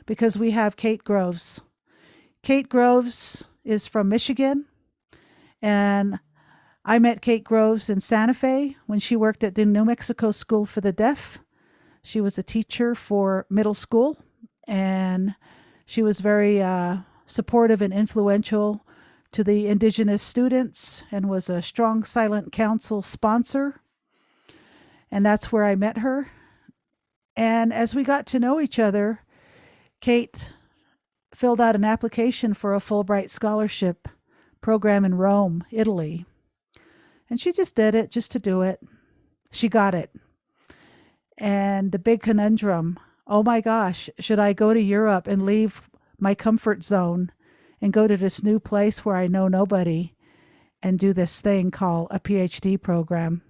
because we have Kate Groves. Kate Groves is from Michigan, and I met Kate Groves in Santa Fe when she worked at the New Mexico School for the Deaf. She was a teacher for middle school, and she was very supportive and influential to the Indigenous students and was a strong Silent Council sponsor. And that's where I met her. And as we got to know each other, Kate filled out an application for a Fulbright scholarship program in Rome, Italy. And she just did it just to do it. She got it. And the big conundrum, oh my gosh, should I go to Europe and leave my comfort zone and go to this new place where I know nobody and do this thing called a PhD program?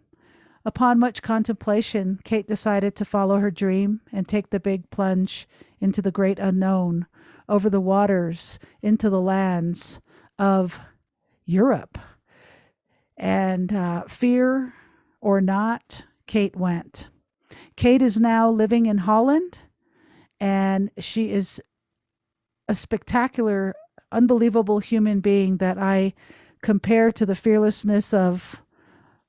Upon much contemplation, Kate decided to follow her dream and take the big plunge into the great unknown, over the waters, into the lands of Europe. And fear or not, Kate went. Kate is now living in Holland, and she is a spectacular, unbelievable human being that I compare to the fearlessness of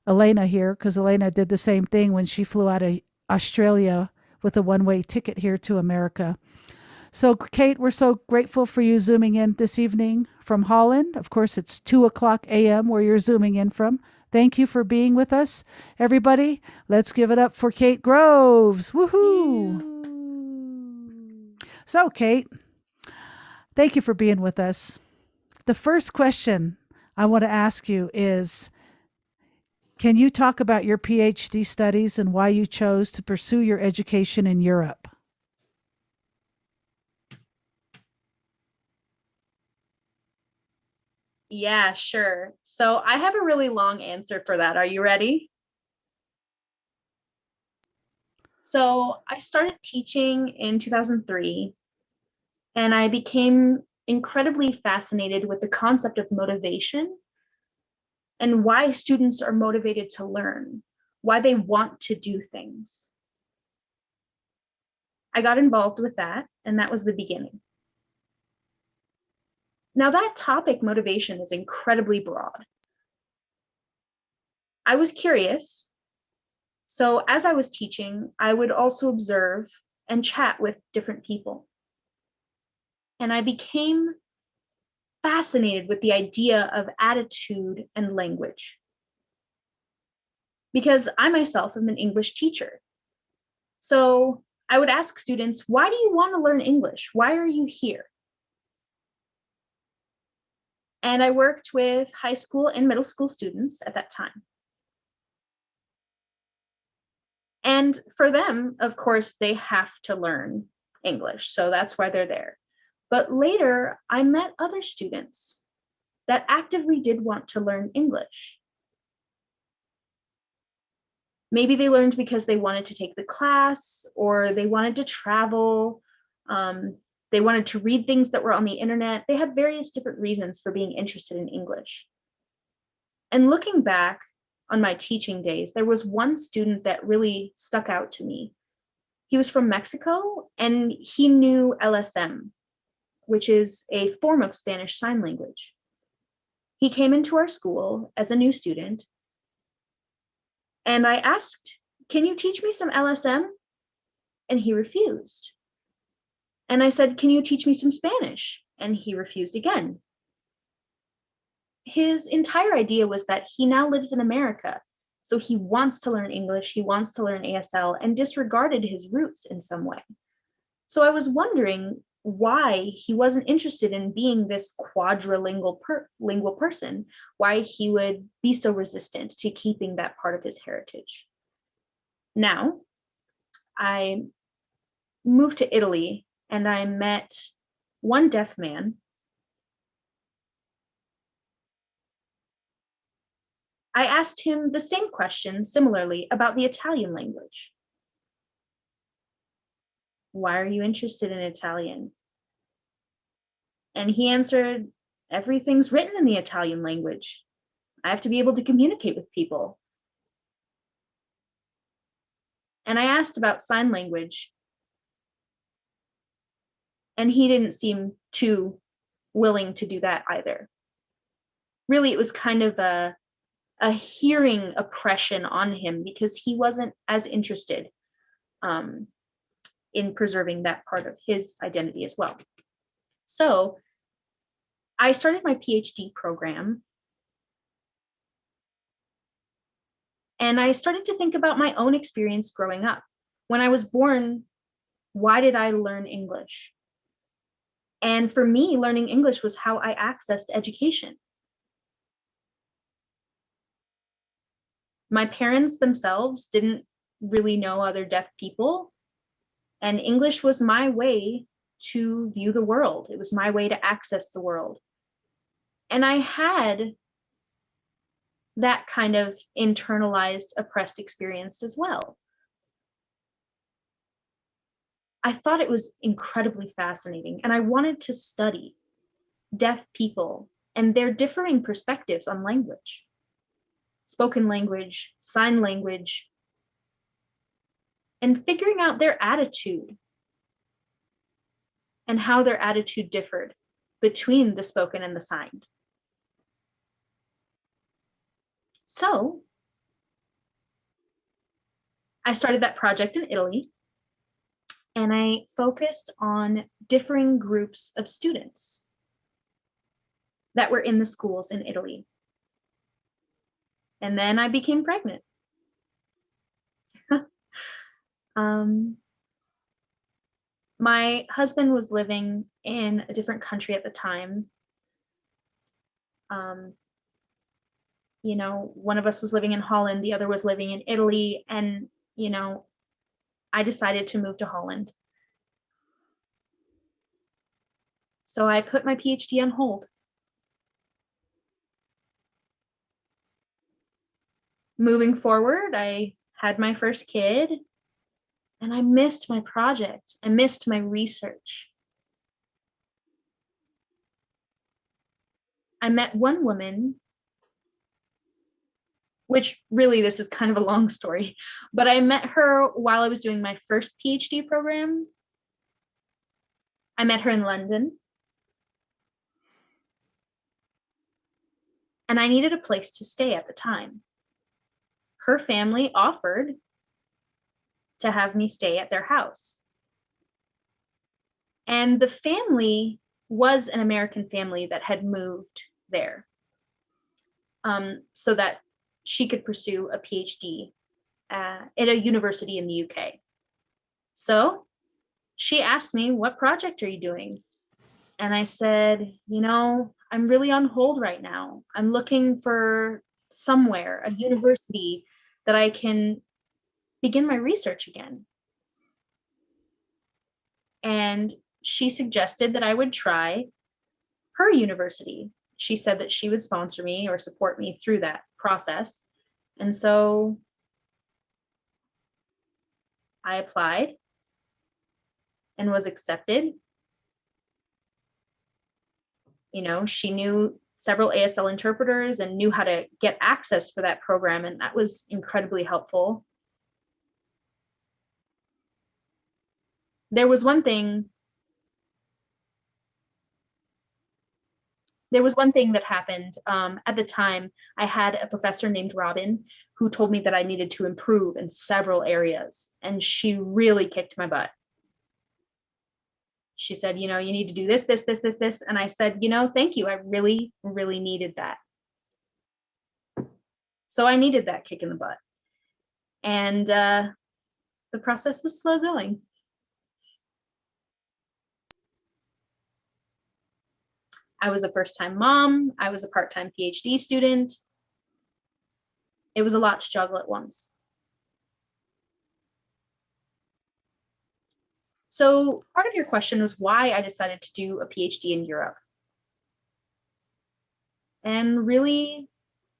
Elena here, because Elena did the same thing when she flew out of Australia with a one-way ticket here to America. So, Kate, we're so grateful for you zooming in this evening from Holland. Of course, it's 2:00 a.m. where you're zooming in from. Thank you for being with us. Everybody, let's give it up for Kate Groves. Woohoo! So, Kate, thank you for being with us. The first question I want to ask you is, can you talk about your PhD studies and why you chose to pursue your education in Europe? Yeah, sure. So I have a really long answer for that. Are you ready? So I started teaching in 2003, and I became incredibly fascinated with the concept of motivation and why students are motivated to learn, why they want to do things. I got involved with that, and that was the beginning. Now, that topic, motivation, is incredibly broad. I was curious. So, as I was teaching, I would also observe and chat with different people. And I became fascinated with the idea of attitude and language. Because I myself am an English teacher. So, I would ask students, why do you want to learn English? Why are you here? And I worked with high school and middle school students at that time. And for them, of course, they have to learn English. So that's why they're there. But later, I met other students that actively did want to learn English. Maybe they learned because they wanted to take the class, or they wanted to travel. They wanted to read things that were on the internet. They had various different reasons for being interested in English. And looking back on my teaching days, there was one student that really stuck out to me. He was from Mexico, and he knew LSM, which is a form of Spanish Sign Language. He came into our school as a new student, and I asked, "Can you teach me some LSM?" And he refused. And I said, "Can you teach me some Spanish?" And he refused again. His entire idea was that he now lives in America, so he wants to learn English, he wants to learn ASL, and disregarded his roots in some way. So I was wondering why he wasn't interested in being this quadrilingual lingual person, why he would be so resistant to keeping that part of his heritage. Now, I moved to Italy, and I met one deaf man. I asked him the same question similarly about the Italian language. Why are you interested in Italian? And he answered, everything's written in the Italian language. I have to be able to communicate with people. And I asked about sign language. And he didn't seem too willing to do that either. Really, it was kind of a hearing oppression on him because he wasn't as interested in preserving that part of his identity as well. So I started my PhD program, and I started to think about my own experience growing up. When I was born, why did I learn English? And for me, learning English was how I accessed education. My parents themselves didn't really know other deaf people, and English was my way to view the world. It was my way to access the world. And I had that kind of internalized, oppressed experience as well. I thought it was incredibly fascinating, and I wanted to study deaf people and their differing perspectives on language, spoken language, sign language, and figuring out their attitude and how their attitude differed between the spoken and the signed. So I started that project in Italy, and I focused on differing groups of students that were in the schools in Italy. And then I became pregnant. My husband was living in a different country at the time. One of us was living in Holland, the other was living in Italy, and I decided to move to Holland. So I put my PhD on hold. Moving forward, I had my first kid, and I missed my project. I missed my research. I met one woman, which really, this is kind of a long story, but I met her while I was doing my first PhD program. I met her in London, and I needed a place to stay at the time. Her family offered to have me stay at their house. And the family was an American family that had moved there, so that she could pursue a PhD at a university in the UK. So she asked me, "What project are you doing?" And I said, "I'm really on hold right now. I'm looking for somewhere, a university that I can begin my research again." And she suggested that I would try her university. She said that she would sponsor me or support me through that process. And so I applied and was accepted. She knew several ASL interpreters and knew how to get access for that program, and that was incredibly helpful. There was one thing that happened. At the time, I had a professor named Robin who told me that I needed to improve in several areas, and she really kicked my butt. She said, you need to do this, this, this, this, this. And I said, thank you. I really, really needed that. So I needed that kick in the butt. And the process was slow going. I was a first-time mom. I was a part-time PhD student. It was a lot to juggle at once. So part of your question was why I decided to do a PhD in Europe. And really,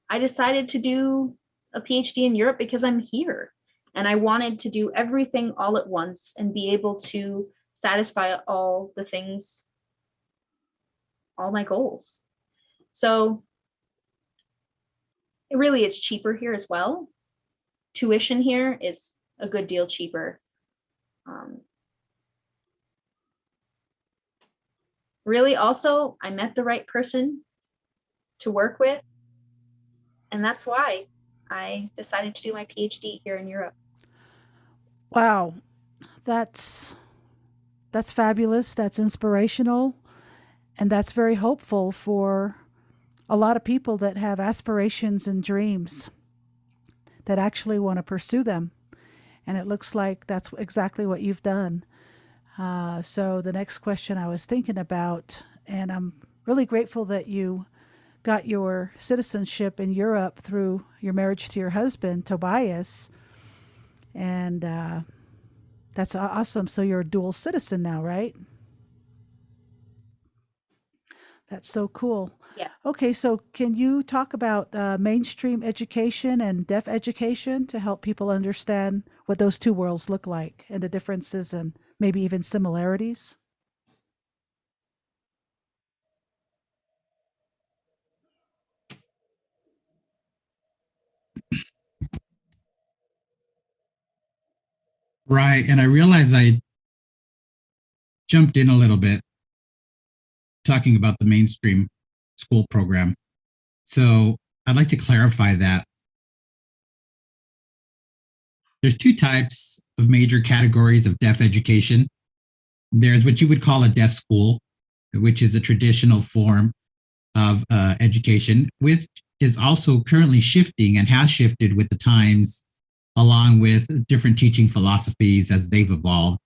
I decided to do a PhD in Europe because I'm here. And I wanted to do everything all at once and be able to satisfy all the things, all my goals. So it's cheaper here as well. Tuition here is a good deal cheaper. really also, I met the right person to work with. And that's why I decided to do my PhD here in Europe. Wow, that's that's fabulous. That's inspirational, and that's very hopeful for a lot of people that have aspirations and dreams that actually want to pursue them. And it looks like that's exactly what you've done. So, the next question I was thinking about, and I'm really grateful that you got your citizenship in Europe through your marriage to your husband, Tobias. And that's awesome. So, you're a dual citizen now, right? That's so cool. Yes. Okay, so can you talk about mainstream education and deaf education to help people understand what those two worlds look like and the differences and maybe even similarities? Right. And I realized I jumped in a little bit talking about the mainstream school program. So I'd like to clarify that there's two types of major categories of deaf education. There's what you would call a deaf school, which is a traditional form of education, which is also currently shifting and has shifted with the times, along with different teaching philosophies as they've evolved.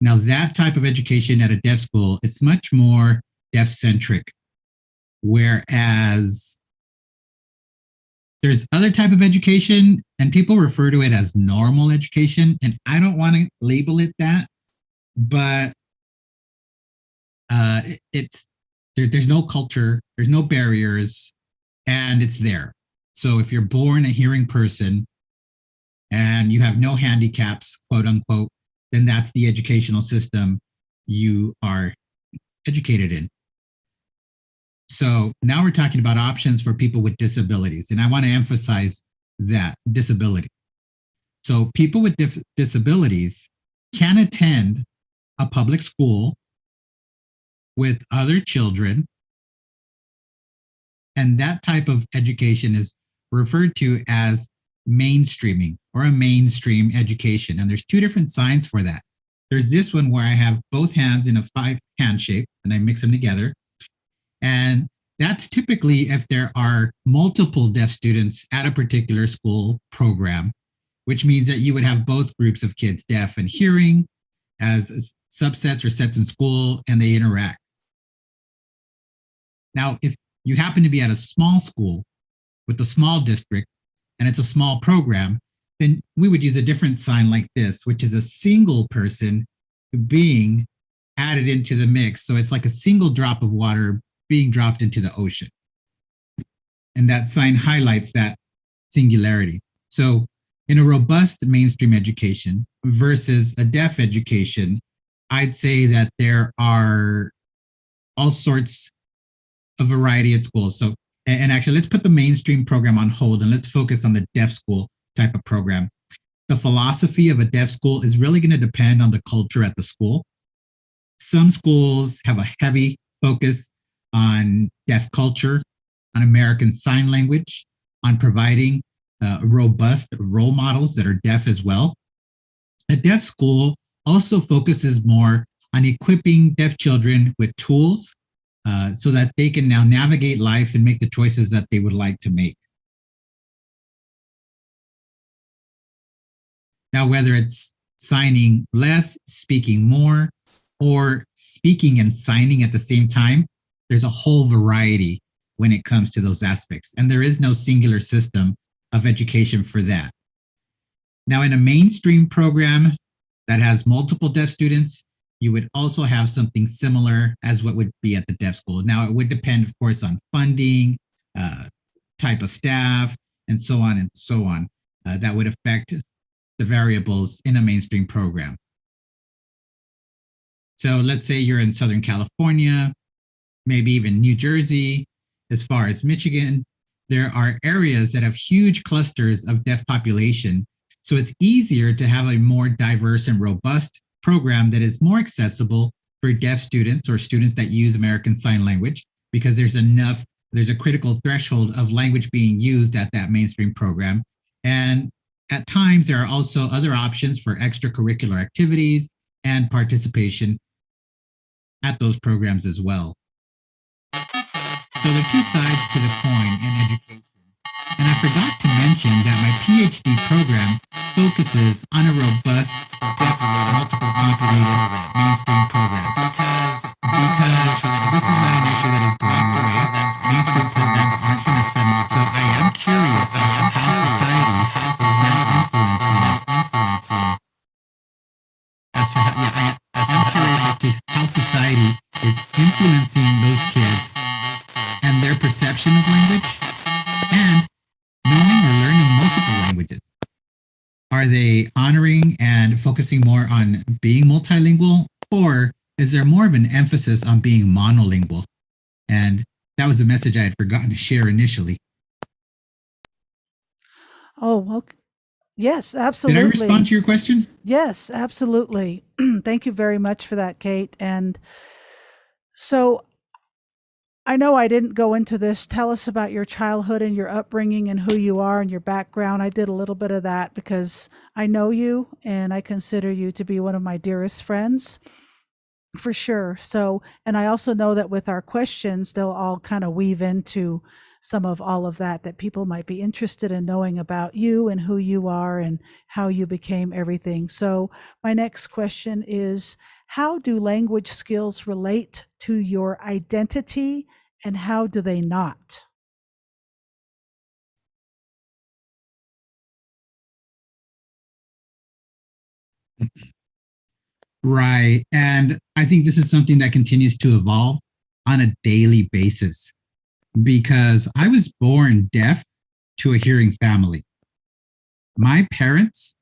Now, that type of education at a deaf school is much more deaf centric, whereas there's other type of education and people refer to it as normal education. And I don't want to label it that, but it's there's no culture, there's no barriers, and it's there. So if you're born a hearing person and you have no handicaps, quote unquote, then that's the educational system you are educated in. So now we're talking about options for people with disabilities. And I want to emphasize that disability. So people with disabilities can attend a public school with other children. And that type of education is referred to as mainstreaming or a mainstream education. And there's two different signs for that. There's this one where I have both hands in a 5-hand shape and I mix them together. And that's typically if there are multiple deaf students at a particular school program, which means that you would have both groups of kids, deaf and hearing, as subsets or sets in school, and they interact. Now, if you happen to be at a small school with a small district and it's a small program, then we would use a different sign like this, which is a single person being added into the mix. So it's like a single drop of water being dropped into the ocean. And that sign highlights that singularity. So in a robust mainstream education versus a deaf education, I'd say that there are all sorts of variety at schools. So, and actually, let's put the mainstream program on hold and let's focus on the deaf school type of program. The philosophy of a deaf school is really going to depend on the culture at the school. Some schools have a heavy focus on deaf culture, on American Sign Language, on providing robust role models that are deaf as well. A deaf school also focuses more on equipping deaf children with tools so that they can now navigate life and make the choices that they would like to make. Now, whether it's signing less, speaking more, or speaking and signing at the same time, there's a whole variety when it comes to those aspects. And there is no singular system of education for that. Now, in a mainstream program that has multiple deaf students, you would also have something similar as what would be at the deaf school. Now, it would depend, of course, on funding, type of staff, and so on and so on. That would affect the variables in a mainstream program. So let's say you're in Southern California, maybe even New Jersey, as far as Michigan. There are areas that have huge clusters of deaf population. So it's easier to have a more diverse and robust program that is more accessible for deaf students or students that use American Sign Language, because there's a critical threshold of language being used at that mainstream program. And at times, there are also other options for extracurricular activities and participation at those programs as well. So there are two sides to the coin in education. And I forgot to mention that my PhD program focuses on a robust, multiple completed mainstream program. Because this is not an issue that is going away. Mainstream programs aren't going to suddenly. So I am curious about how society is now influencing. I'm curious as to how society is influencing those kids and their perception of language and knowing or learning multiple languages. Are they honoring and focusing more on being multilingual, or is there more of an emphasis on being monolingual? And that was a message I had forgotten to share initially. Oh, okay. Yes, absolutely. Did I respond to your question? Yes, absolutely. Thank you very much for that, Kate. And so I know I didn't go into this. Tell us about your childhood and your upbringing and who you are and your background. I did a little bit of that because I know you and I consider you to be one of my dearest friends. For sure. So, and I also know that with our questions, they'll all kind of weave into some of all of that people might be interested in knowing about you and who you are and how you became everything. So, my next question is, how do language skills relate to your identity and how do they not? Right. And I think this is something that continues to evolve on a daily basis because I was born deaf to a hearing family. My parents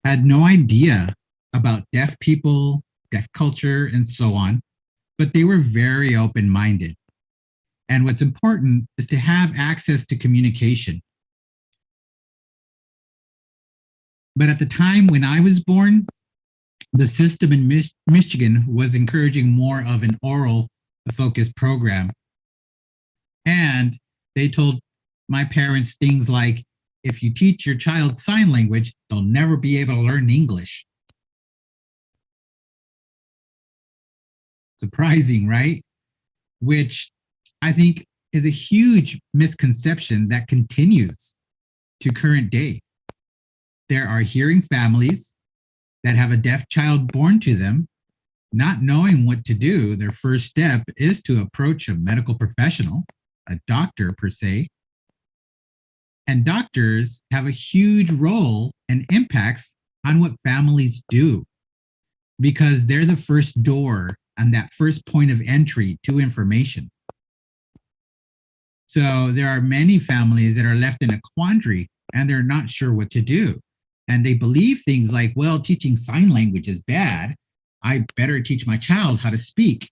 had no idea about deaf people, deaf culture, and so on, but they were very open-minded. And what's important is to have access to communication. But at the time when I was born, the system in Michigan was encouraging more of an oral focused program. And they told my parents things like, if you teach your child sign language, they'll never be able to learn English. Surprising, right? Which I think is a huge misconception that continues to current day. There are hearing families that have a deaf child born to them, not knowing what to do. Their first step is to approach a medical professional, a doctor per se. And doctors have a huge role and impacts on what families do because they're the first door and that first point of entry to information. So there are many families that are left in a quandary and they're not sure what to do. And they believe things like, well, teaching sign language is bad. I better teach my child how to speak.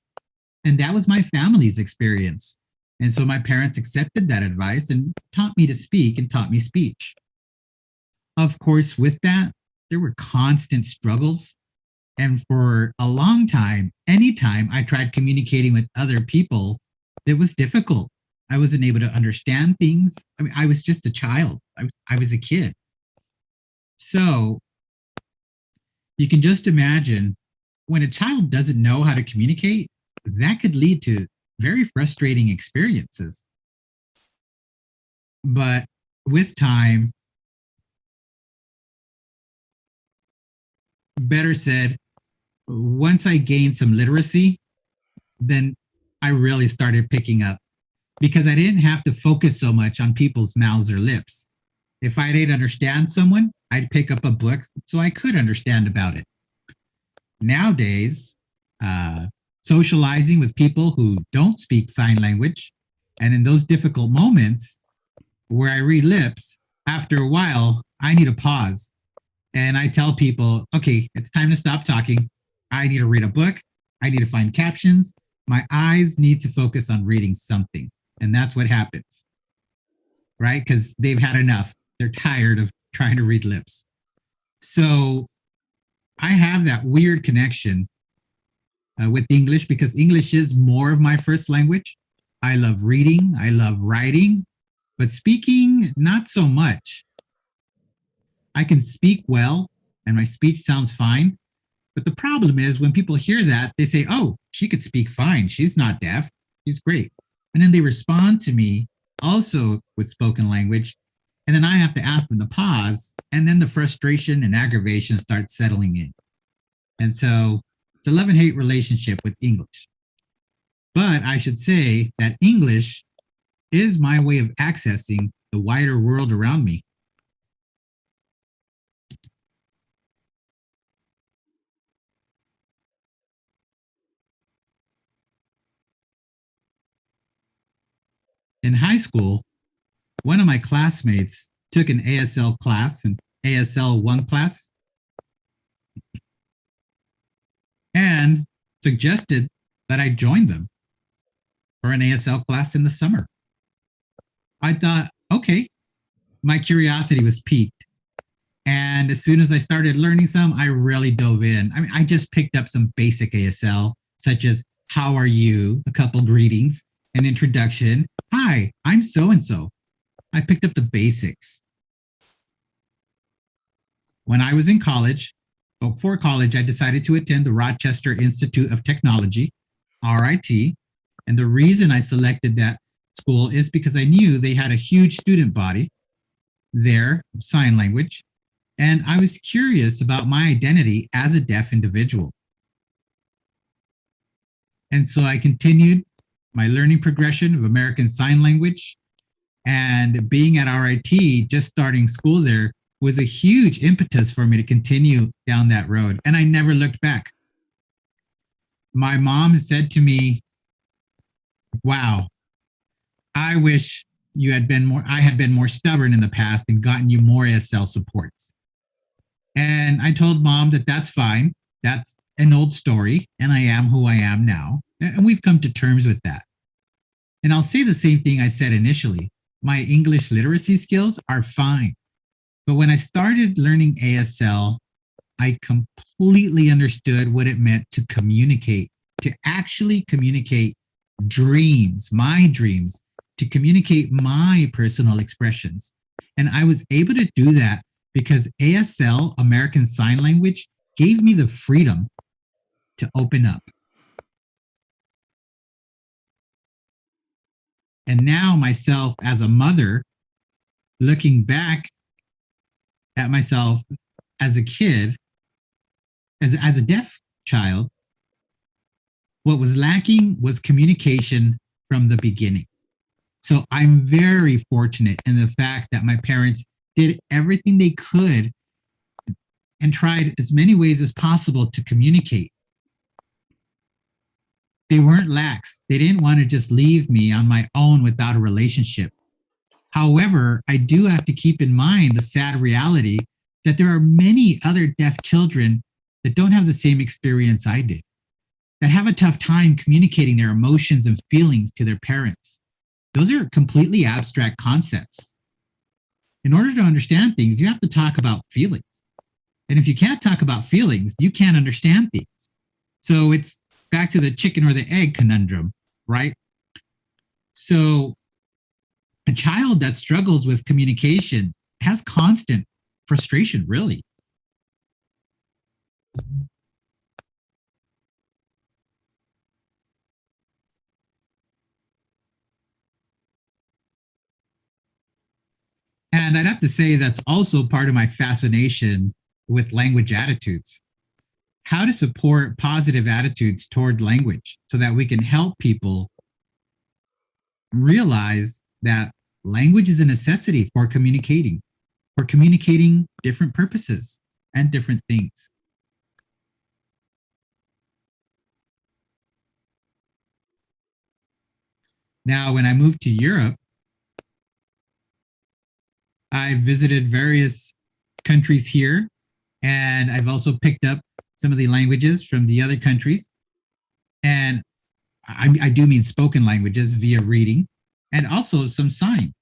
And that was my family's experience. And so my parents accepted that advice and taught me to speak and taught me speech. Of course, with that, there were constant struggles. And for a long time, anytime I tried communicating with other people, it was difficult. I wasn't able to understand things. I mean, I was just a child. I was a kid. So you can just imagine when a child doesn't know how to communicate, that could lead to very frustrating experiences. But with time, better said, once I gained some literacy, then I really started picking up because I didn't have to focus so much on people's mouths or lips. If I didn't understand someone, I'd pick up a book so I could understand about it. Nowadays, socializing with people who don't speak sign language, and in those difficult moments where I read lips, after a while, I need a pause. And I tell people, okay, it's time to stop talking. I need to read a book. I need to find captions. My eyes need to focus on reading something. And that's what happens, right? Because they've had enough. They're tired of trying to read lips. So I have that weird connection with English because English is more of my first language. I love reading, I love writing, but speaking, not so much. I can speak well and my speech sounds fine. But the problem is when people hear that, they say, oh, she could speak fine. She's not deaf. She's great. And then they respond to me also with spoken language. And then I have to ask them to pause. And then the frustration and aggravation starts settling in. And so it's a love and hate relationship with English. But I should say that English is my way of accessing the wider world around me. In high school, one of my classmates took an ASL class, an ASL 1 class, and suggested that I join them for an ASL class in the summer. I thought, okay, my curiosity was piqued. And as soon as I started learning some, I really dove in. I mean, I just picked up some basic ASL, such as, how are you? A couple greetings, an introduction. Hi, I'm so-and-so. I picked up the basics. When I was in college, before college, I decided to attend the Rochester Institute of Technology, RIT. And the reason I selected that school is because I knew they had a huge student body there, sign language. And I was curious about my identity as a deaf individual. And so I continued my learning progression of American Sign Language. And being at RIT, just starting school there, was a huge impetus for me to continue down that road. And I never looked back. My mom said to me, wow, I wish I had been more stubborn in the past and gotten you more ASL supports. And I told Mom that that's fine. That's an old story. And I am who I am now. And we've come to terms with that. And I'll say the same thing I said initially. My English literacy skills are fine. But when I started learning ASL, I completely understood what it meant to communicate, to actually communicate dreams, my dreams, to communicate my personal expressions. And I was able to do that because ASL, American Sign Language, gave me the freedom to open up. And now myself as a mother, looking back at myself as a kid, as a deaf child, what was lacking was communication from the beginning. So I'm very fortunate in the fact that my parents did everything they could and tried as many ways as possible to communicate. They weren't lax. They didn't want to just leave me on my own without a relationship. However, I do have to keep in mind the sad reality that there are many other deaf children that don't have the same experience I did, that have a tough time communicating their emotions and feelings to their parents. Those are completely abstract concepts. In order to understand things, you have to talk about feelings. And if you can't talk about feelings, you can't understand things. So it's back to the chicken or the egg conundrum, right? So a child that struggles with communication has constant frustration, really. And I'd have to say that's also part of my fascination with language attitudes. How to support positive attitudes toward language so that we can help people realize that language is a necessity for communicating different purposes and different things. Now, when I moved to Europe, I visited various countries here, and I've also picked up some of the languages from the other countries. And I do mean spoken languages via reading, and also some signs.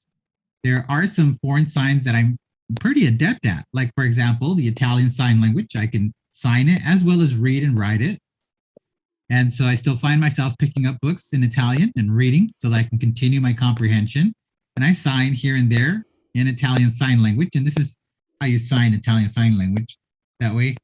There are some foreign signs that I'm pretty adept at. Like, for example, the Italian Sign Language, I can sign it as well as read and write it. And so I still find myself picking up books in Italian and reading so that I can continue my comprehension. And I sign here and there in Italian Sign Language. And this is how you sign Italian Sign Language. That way,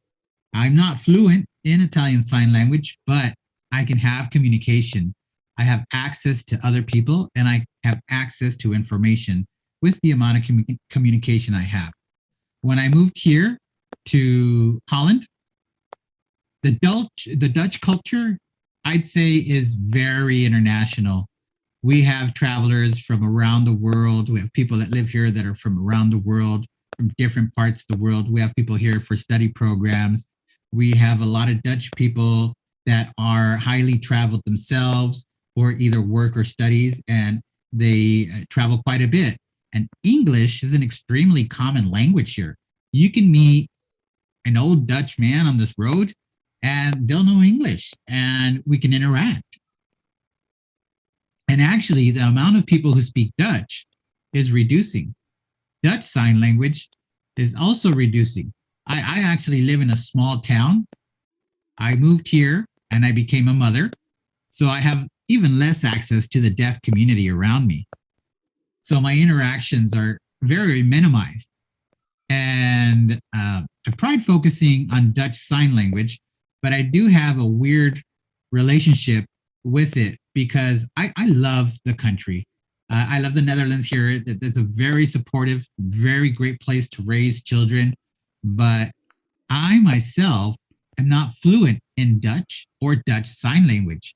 I'm not fluent in Italian Sign Language, but I can have communication. I have access to other people and I have access to information with the amount of communication I have. When I moved here to Holland, the Dutch culture, I'd say, is very international. We have travelers from around the world. We have people that live here that are from around the world, from different parts of the world. We have people here for study programs. We have a lot of Dutch people that are highly traveled themselves for either work or studies, and they travel quite a bit. And English is an extremely common language here. You can meet an old Dutch man on this road and they'll know English and we can interact. And actually, the amount of people who speak Dutch is reducing. Dutch Sign Language is also reducing. I actually live in a small town. I moved here and I became a mother. So I have even less access to the deaf community around me. So my interactions are very minimized. And I've tried focusing on Dutch Sign Language, but I do have a weird relationship with it because I love the country. I love the Netherlands here. It's a very supportive, very great place to raise children. But I myself am not fluent in Dutch or Dutch Sign Language,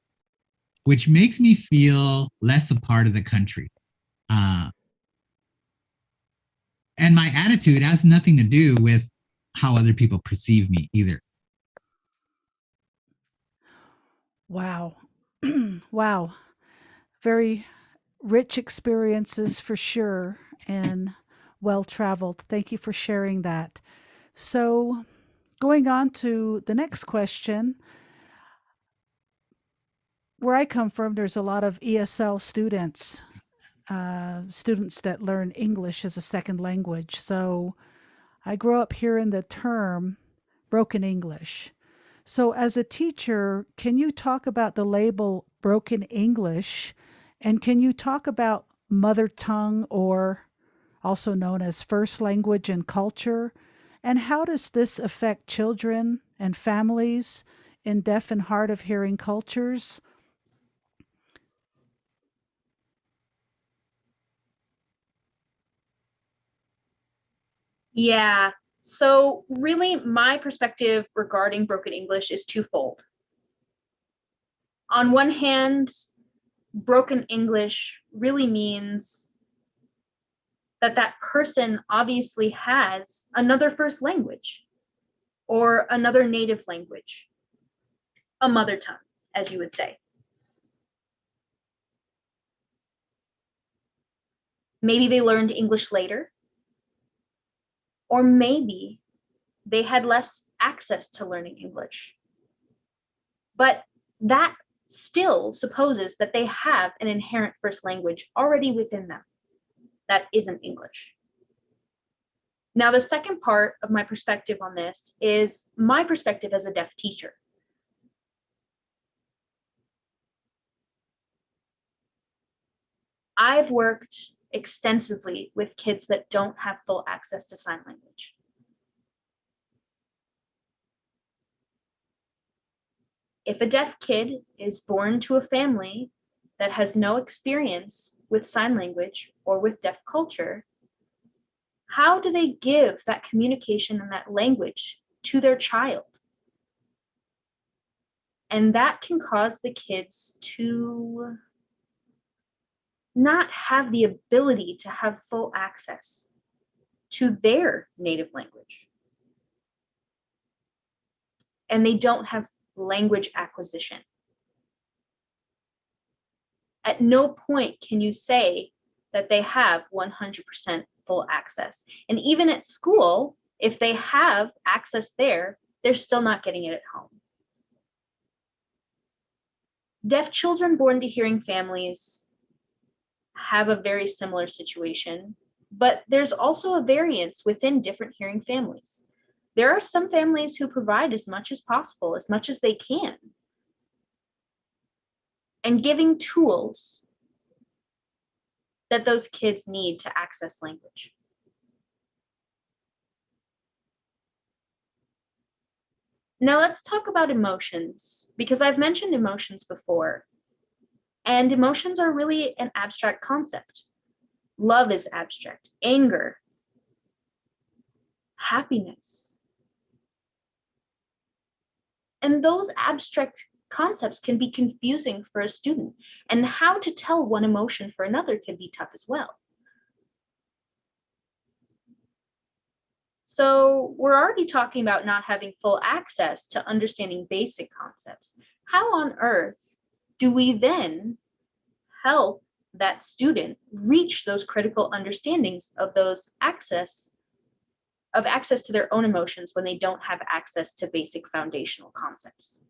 which makes me feel less a part of the country. And my attitude has nothing to do with how other people perceive me either. Wow. Wow. Very rich experiences for sure and well traveled. Thank you for sharing that. So, going on to the next question. Where I come from, there's a lot of ESL students, students that learn English as a second language. So, I grew up hearing the term broken English. So, as a teacher, can you talk about the label broken English? And can you talk about mother tongue, or also known as first language and culture? And how does this affect children and families in deaf and hard of hearing cultures? Yeah. So, really, my perspective regarding broken English is twofold. On one hand, broken English really means that that person obviously has another first language or another native language, a mother tongue, as you would say. Maybe they learned English later, or maybe they had less access to learning English. But that still supposes that they have an inherent first language already within them that isn't English. Now, the second part of my perspective on this is my perspective as a deaf teacher. I've worked extensively with kids that don't have full access to sign language. If a deaf kid is born to a family that has no experience with sign language or with deaf culture, how do they give that communication and that language to their child? And that can cause the kids to not have the ability to have full access to their native language. And they don't have language acquisition. At no point can you say that they have 100% full access. And even at school, if they have access there, they're still not getting it at home. Deaf children born to hearing families have a very similar situation, but there's also a variance within different hearing families. There are some families who provide as much as possible, as much as they can. and giving tools that those kids need to access language. Now let's talk about emotions, because I've mentioned emotions before, and emotions are really an abstract concept. Love is abstract, anger, happiness. And those abstract concepts can be confusing for a student, and how to tell one emotion for another can be tough as well. So we're already talking about not having full access to understanding basic concepts. How on earth do we then help that student reach those critical understandings of access to their own emotions when they don't have access to basic foundational concepts?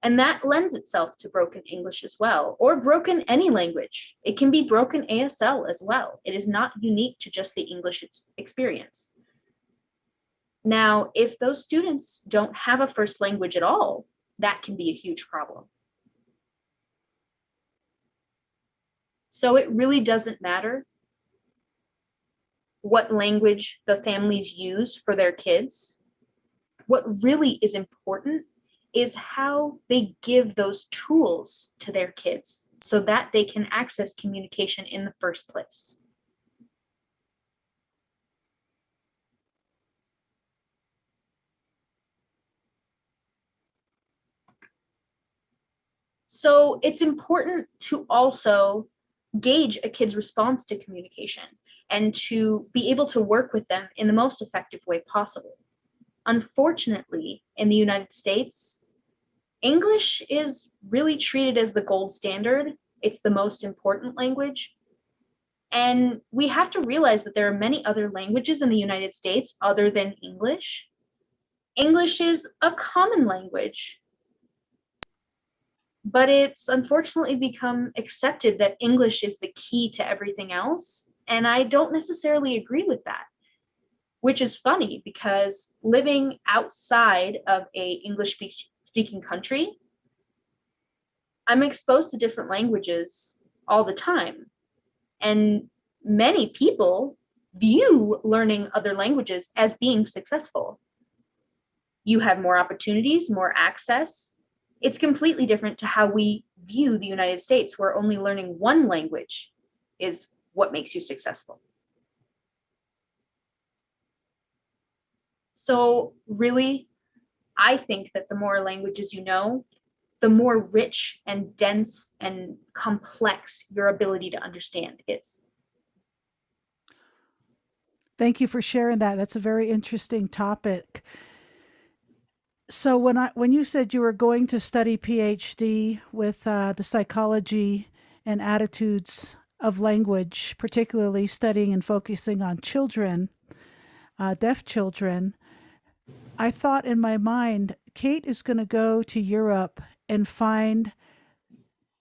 And that lends itself to broken English as well, or broken any language. It can be broken ASL as well. It is not unique to just the English experience. Now, if those students don't have a first language at all, that can be a huge problem. So it really doesn't matter what language the families use for their kids. What really is important is how they give those tools to their kids so that they can access communication in the first place. So it's important to also gauge a kid's response to communication and to be able to work with them in the most effective way possible. Unfortunately, in the United States, English is really treated as the gold standard. It's the most important language. And we have to realize that there are many other languages in the United States other than English. English is a common language, but it's unfortunately become accepted that English is the key to everything else. And I don't necessarily agree with that, which is funny because living outside of a English speaking country, I'm exposed to different languages all the time. And many people view learning other languages as being successful. You have more opportunities, more access. It's completely different to how we view the United States, where only learning one language is what makes you successful. So really, I think that the more languages you know, the more rich and dense and complex your ability to understand is. Thank you for sharing that. That's a very interesting topic. So when you said you were going to study PhD with the psychology and attitudes of language, particularly studying and focusing on children, deaf children, I thought in my mind, Kate is going to go to Europe and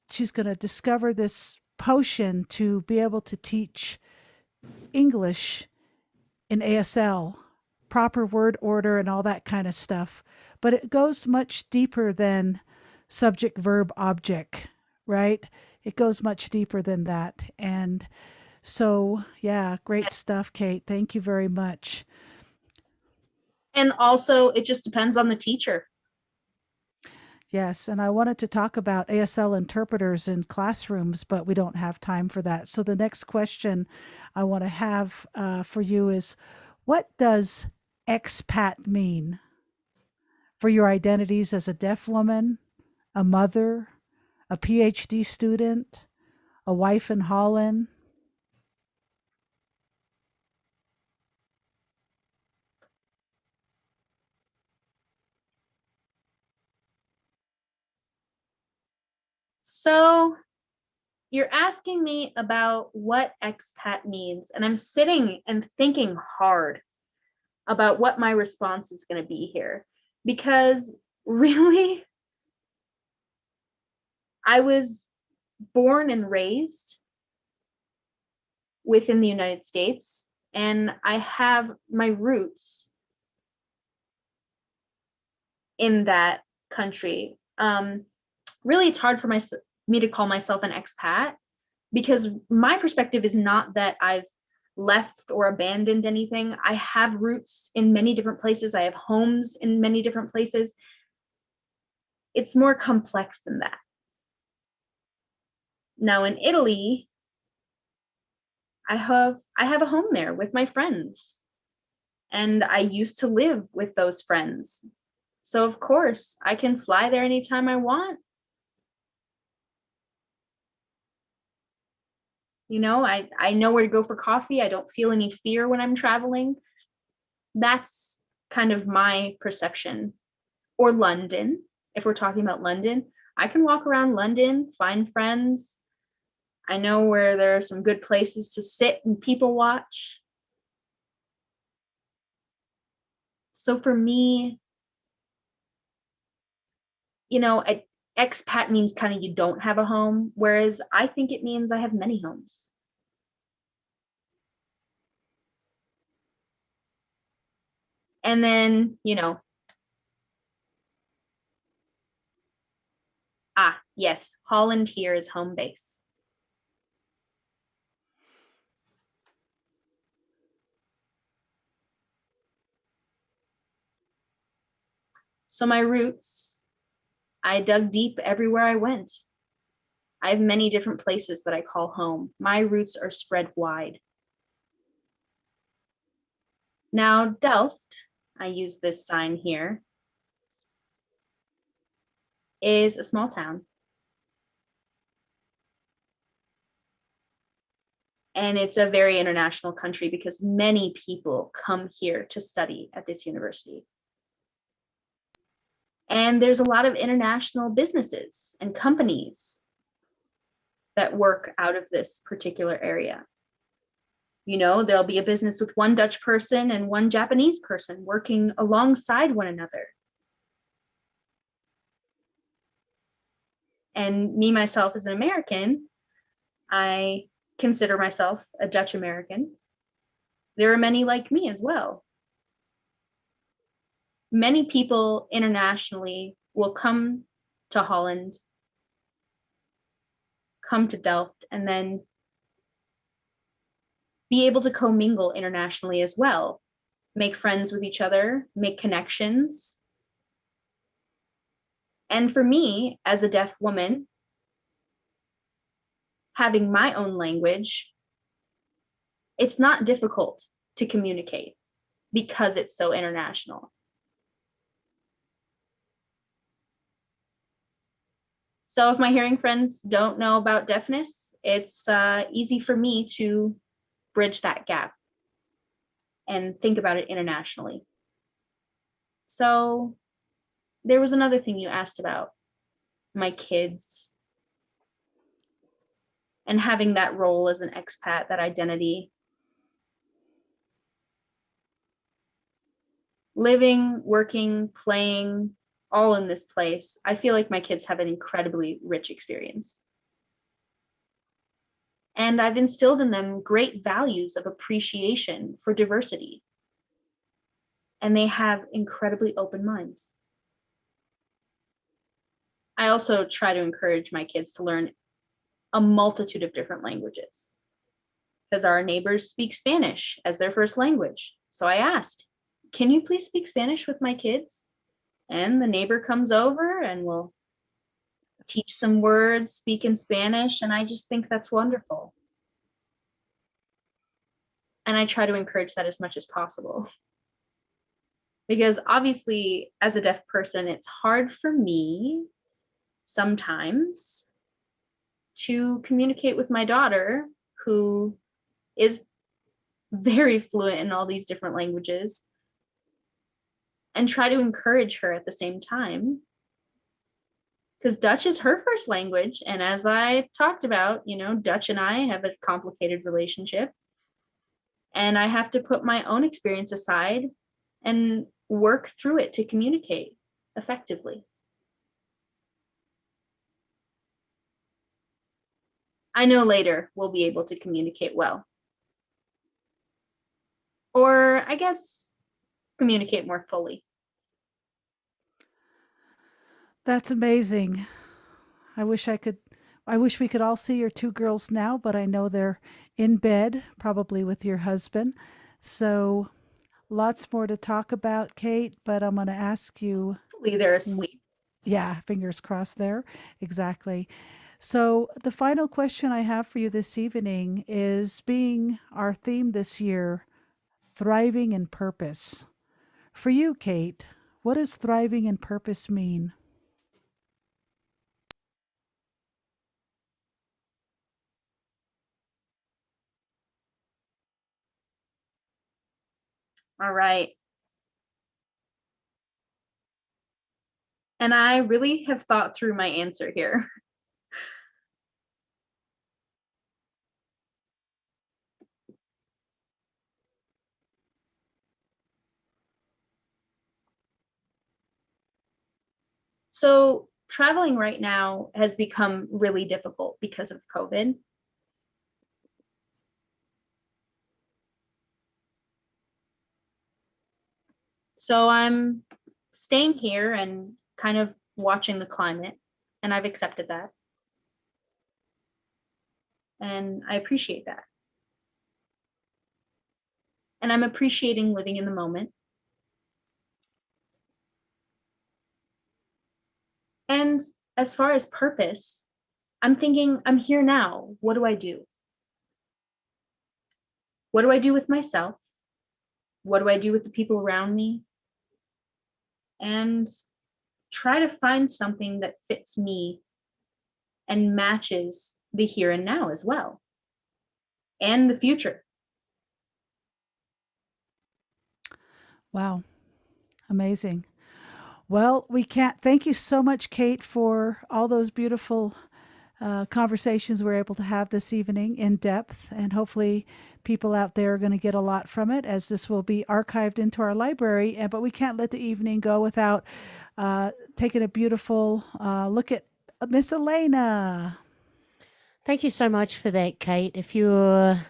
she's going to discover this potion to be able to teach English in ASL, proper word order and all that kind of stuff. But it goes much deeper than subject, verb, object, right? It goes much deeper than that. And so, yeah, great stuff, Kate. Thank you very much. And also, it just depends on the teacher. Yes, and I wanted to talk about ASL interpreters in classrooms, but we don't have time for that. So the next question I want to have for you is, what does expat mean for your identities as a deaf woman, a mother, a PhD student, a wife in Holland? So you're asking me about what expat means, and I'm sitting and thinking hard about what my response is going to be here, because really, I was born and raised within the United States, and I have my roots in that country. really it's hard for me to call myself an expat, because my perspective is not that I've left or abandoned anything. I have roots in many different places. I have homes in many different places. It's more complex than that. Now in Italy, I have a home there with my friends, and I used to live with those friends. So of course, I can fly there anytime I want. I know where to go for coffee. I don't feel any fear when I'm traveling. That's kind of my perception. Or London, if we're talking about London, I can walk around London, find friends. I know where there are some good places to sit and people watch. So for me, expat means kind of you don't have a home, whereas I think it means I have many homes. And then, yes, Holland here is home base. So my roots, I dug deep everywhere I went. I have many different places that I call home. My roots are spread wide. Now, Delft, I use this sign here, is a small town. And it's a very international country because many people come here to study at this university. And there's a lot of international businesses and companies that work out of this particular area. There'll be a business with one Dutch person and one Japanese person working alongside one another. And me, myself, as an American, I consider myself a Dutch American. There are many like me as well. Many people internationally will come to Holland, come to Delft, and then be able to commingle internationally as well, make friends with each other, make connections. And for me, as a deaf woman, having my own language, it's not difficult to communicate because it's so international. So if my hearing friends don't know about deafness, it's easy for me to bridge that gap and think about it internationally. So there was another thing you asked about, my kids and having that role as an expat, that identity. Living, working, playing, all in this place, I feel like my kids have an incredibly rich experience. And I've instilled in them great values of appreciation for diversity. And they have incredibly open minds. I also try to encourage my kids to learn a multitude of different languages because our neighbors speak Spanish as their first language. So I asked, can you please speak Spanish with my kids? And the neighbor comes over and will teach some words, speak in Spanish. And I just think that's wonderful. And I try to encourage that as much as possible. Because obviously, as a deaf person, it's hard for me sometimes to communicate with my daughter, who is very fluent in all these different languages, and try to encourage her at the same time. Because Dutch is her first language. And as I talked about, Dutch and I have a complicated relationship. And I have to put my own experience aside and work through it to communicate effectively. I know later we'll be able to communicate well. Or I guess communicate more fully. That's amazing. I wish we could all see your two girls now, but I know they're in bed, probably with your husband. So lots more to talk about, Kate, but I'm going to ask you, Hopefully they're asleep. yeah, fingers crossed there. Exactly. So the final question I have for you this evening is being our theme this year, thriving in purpose. For you, Kate, what does thriving in purpose mean? All right. And I really have thought through my answer here. So traveling right now has become really difficult because of COVID. So I'm staying here and kind of watching the climate, and I've accepted that. And I appreciate that. And I'm appreciating living in the moment. And as far as purpose, I'm thinking, I'm here now. What do I do? What do I do with myself? What do I do with the people around me? And try to find something that fits me and matches the here and now as well, and the future. Wow, amazing. Well, we can't thank you so much, Kate, for all those beautiful conversations we're able to have this evening in depth. And hopefully, people out there are going to get a lot from it as this will be archived into our library. But we can't let the evening go without taking a beautiful look at Miss Elena. Thank you so much for that, Kate. If you're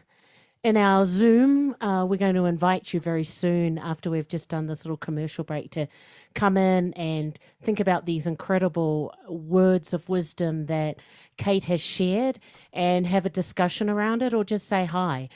in our Zoom, we're going to invite you very soon after we've just done this little commercial break to come in and think about these incredible words of wisdom that Kate has shared and have a discussion around it or just say hi.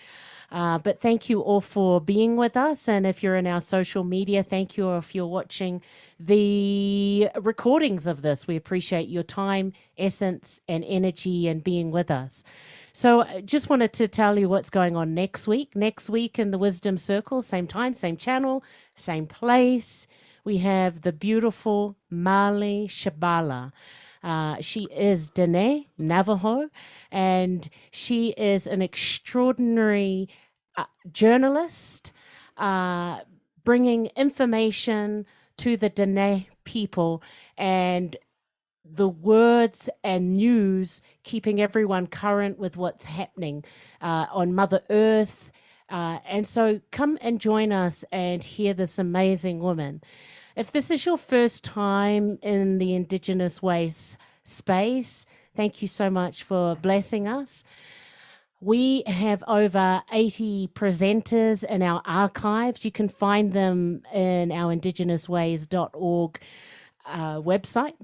But thank you all for being with us. And if you're in our social media, thank you. Or if you're watching the recordings of this, we appreciate your time, essence, and energy and being with us. So I just wanted to tell you what's going on next week. Next week in the Wisdom Circle, same time, same channel, same place. We have the beautiful Mali Shabala. She is Dene Navajo, and she is an extraordinary journalist, bringing information to the Dene people and the words and news, keeping everyone current with what's happening on Mother Earth. And so come and join us and hear this amazing woman. If this is your first time in the Indigenous Ways space, thank you so much for blessing us. We have over 80 presenters in our archives. You can find them in our IndigenousWays.org website.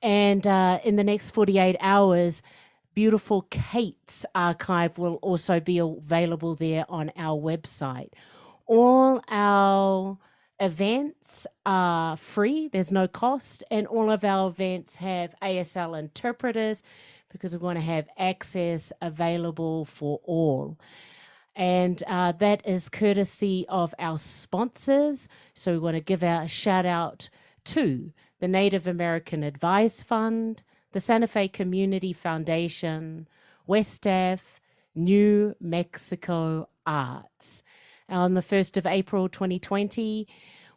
And in the next 48 hours, beautiful Kate's archive will also be available there on our website. All our events are free, there's no cost, and all of our events have Asl Interpreters because we want to have access available for all. And that is courtesy of our sponsors. So we want to give a shout out to the Native American Advice Fund, the Santa Fe Community Foundation, WestAF, New Mexico Arts. On the 1st of April 2020,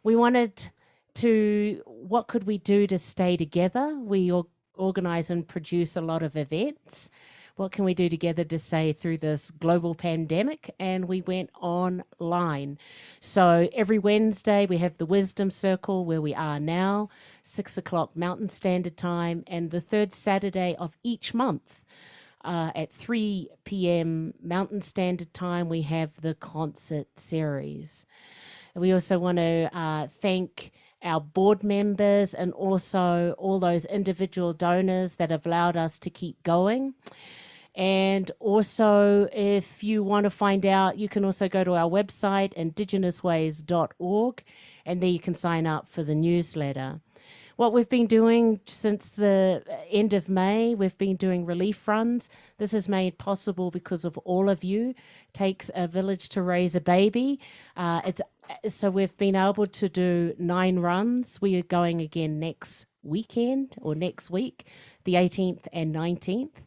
we wanted to, what could we do to stay together? We organize and produce a lot of events. What can we do together to stay through this global pandemic? And we went online. So every Wednesday we have the Wisdom Circle where we are now, 6 o'clock Mountain Standard Time, and the third Saturday of each month at 3 p.m. Mountain Standard Time, we have the concert series. We also want to thank our board members, and also all those individual donors that have allowed us to keep going. And also, if you want to find out, you can also go to our website, IndigenousWays.org, and there you can sign up for the newsletter. What we've been doing since the end of May, we've been doing relief runs. This is made possible because of all of you. It takes a village to raise a baby. So we've been able to do 9 runs. We are going again next weekend or next week, the 18th and 19th.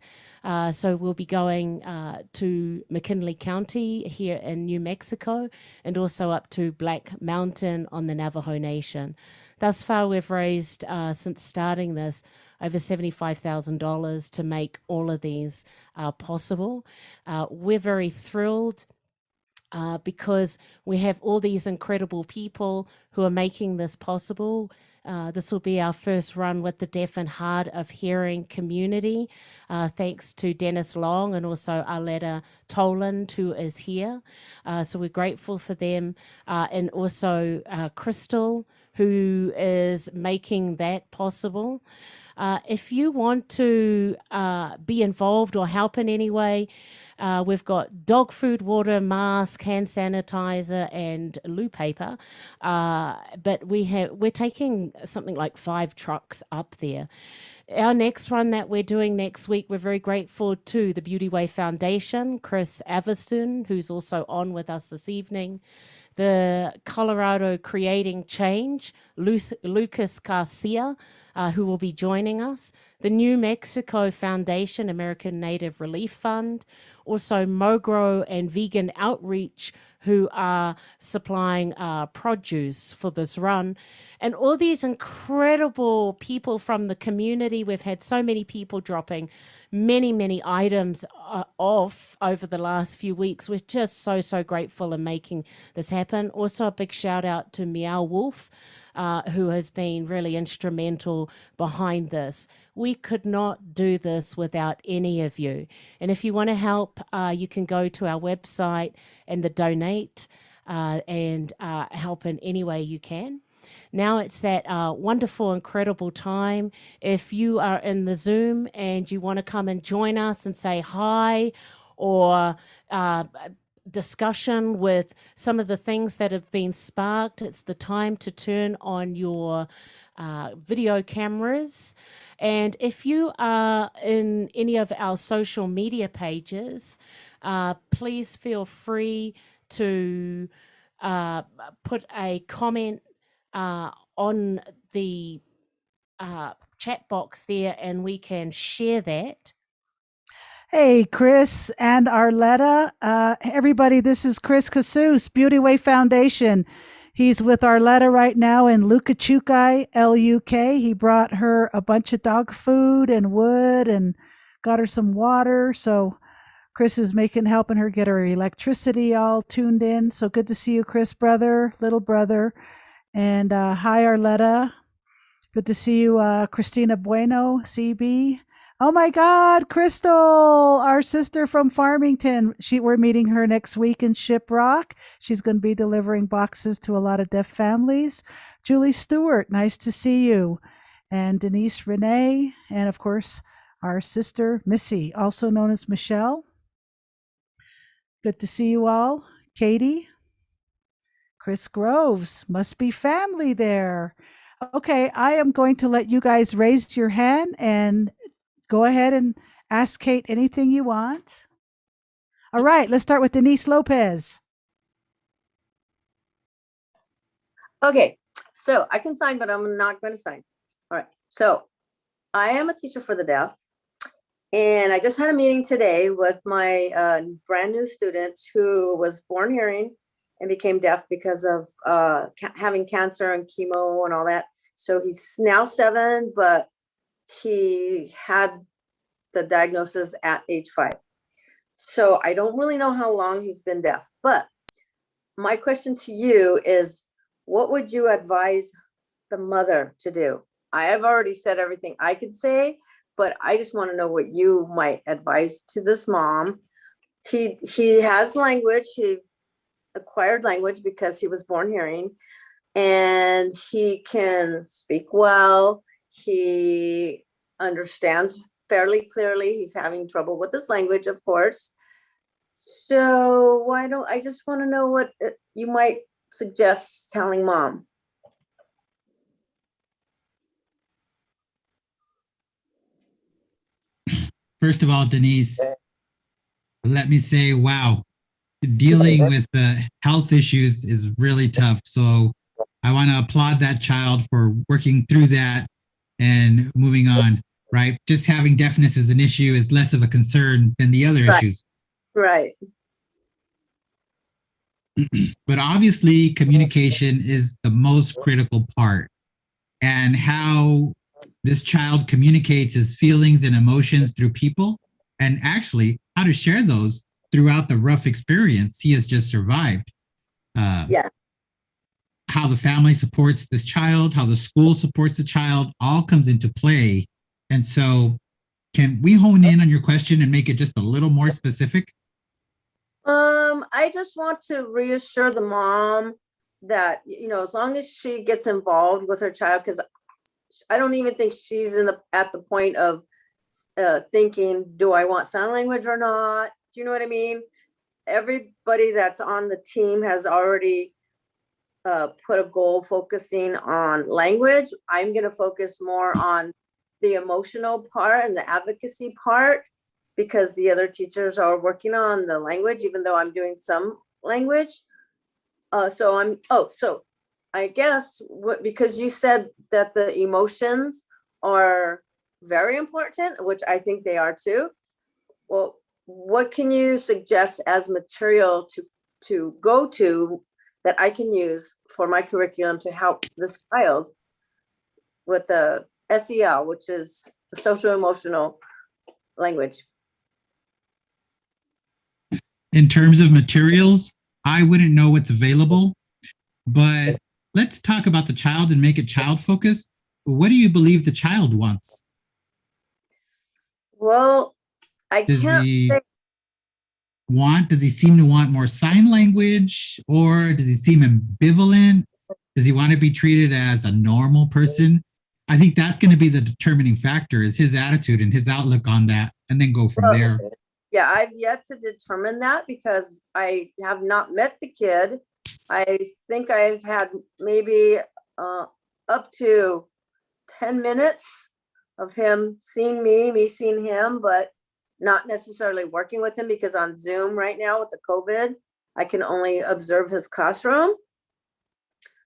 So we'll be going to McKinley County here in New Mexico, and also up to Black Mountain on the Navajo Nation. Thus far, we've raised, since starting this, over $75,000 to make all of these possible. We're very thrilled because we have all these incredible people who are making this possible. This will be our first run with the deaf and hard of hearing community, thanks to Dennis Long and also Arletta Toland, who is here. So we're grateful for them. And also Crystal, who is making that possible. If you want to be involved or help in any way, we've got dog food, water, mask, hand sanitizer, and loo paper. But we're taking something like 5 trucks up there. Our next run that we're doing next week, we're very grateful to the Beauty Way Foundation, Chris Averston, who's also on with us this evening, the Colorado Creating Change, Lucas Garcia, who will be joining us, the New Mexico Foundation, American Native Relief Fund, also Mogro and Vegan Outreach, who are supplying produce for this run. And all these incredible people from the community. We've had so many people dropping many items off over the last few weeks. We're just so grateful in making this happen. Also, a big shout out to Meow Wolf, who has been really instrumental behind this. We could not do this without any of you. And if you want to help, you can go to our website and the donate and help in any way you can. Now it's that wonderful, incredible time. If you are in the Zoom and you want to come and join us and say hi, or discussion with some of the things that have been sparked, it's the time to turn on your video cameras. And if you are in any of our social media pages, please feel free to put a comment on the chat box there, and we can share that. Hey, Chris and Arletta. Everybody, this is Chris Casus, Beauty Way Foundation. He's with Arletta right now in Lukachukai, L-U-K. He brought her a bunch of dog food and wood and got her some water. So Chris is helping her get her electricity all tuned in. So good to see you, Chris, little brother. And hi, Arletta. Good to see you, Christina Bueno, CB. Oh my God, Crystal, our sister from Farmington. We're meeting her next week in Shiprock. She's going to be delivering boxes to a lot of deaf families. Julie Stewart, nice to see you. And Denise Renee, and of course, our sister Missy, also known as Michelle. Good to see you all. Katie, Chris Groves, must be family there. Okay, I am going to let you guys raise your hand and go ahead and ask Kate anything you want. All right, let's start with Denise Lopez. Okay, so I can sign, but I'm not going to sign. All right, so I am a teacher for the deaf, and I just had a meeting today with my brand new student who was born hearing and became deaf because of having cancer and chemo and all that. So he's now 7, but he had the diagnosis at age 5. So I don't really know how long he's been deaf, but my question to you is, what would you advise the mother to do? I have already said everything I could say, but I just want to know what you might advise to this mom. He has language, he acquired language because he was born hearing, and he can speak well. He understands fairly clearly. He's having trouble with his language, of course. So why don't I just want to know what you might suggest telling mom? First of all, Denise, let me say, wow, dealing with the health issues is really tough. So I want to applaud that child for working through that and moving on, right? Just having deafness as an issue is less of a concern than the other issues. Right. But obviously, communication is the most critical part. And how this child communicates his feelings and emotions through people, and actually how to share those throughout the rough experience he has just survived. Yeah. How the family supports this child, how the school supports the child, all comes into play. And so can we hone in on your question and make it just a little more specific? I just want to reassure the mom that, you know, as long as she gets involved with her child, because I don't even think she's at the point of thinking, do I want sign language or not? Do you know what I mean? Everybody that's on the team has already put a goal focusing on language. I'm going to focus more on the emotional part and the advocacy part, because the other teachers are working on the language, even though I'm doing some language. So I guess because you said that the emotions are very important, which I think they are too. Well, what can you suggest as material to go to that I can use for my curriculum to help this child with the SEL, which is social emotional language? In terms of materials, I wouldn't know what's available, but let's talk about the child and make it child focused. What do you believe the child wants? Well, Does he seem to want more sign language, or does he seem ambivalent? Does he want to be treated as a normal person? I think that's going to be the determining factor, is his attitude and his outlook on that, and then go from there. Yeah, I've yet to determine that because I have not met the kid. I think I've had maybe up to 10 minutes of him seeing me seeing him, but not necessarily working with him, because on Zoom right now with the COVID, I can only observe his classroom.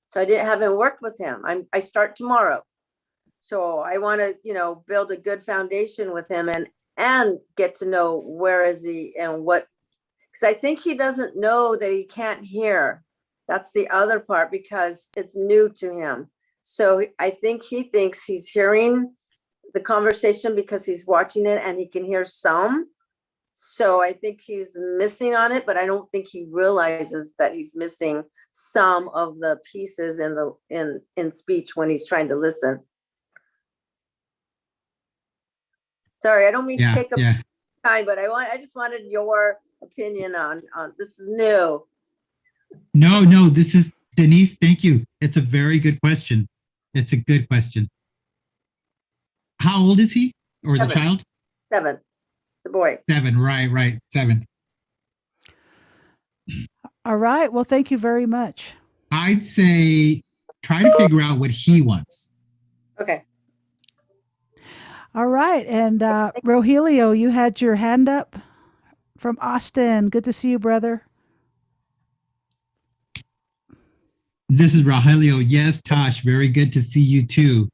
So I haven't worked with him. I start tomorrow. So I want to, you know, build a good foundation with him and get to know where is he and what, because I think he doesn't know that he can't hear. That's the other part, because it's new to him. So I think he thinks he's hearing the conversation because he's watching it and he can hear some. So I think he's missing on it, but I don't think he realizes that he's missing some of the pieces in speech when he's trying to listen. Sorry, I don't mean to take up time, but I just wanted your opinion on this is new. No, this is Denise. Thank you. It's a very good question. It's a good question. How old is he, or 7. the child? 7. It's a boy. 7. Right. 7. All right. Well, thank you very much. I'd say try to figure out what he wants. Okay. All right. And Rogelio, you had your hand up from Austin. Good to see you, brother. This is Rogelio. Yes, Tosh, very good to see you too.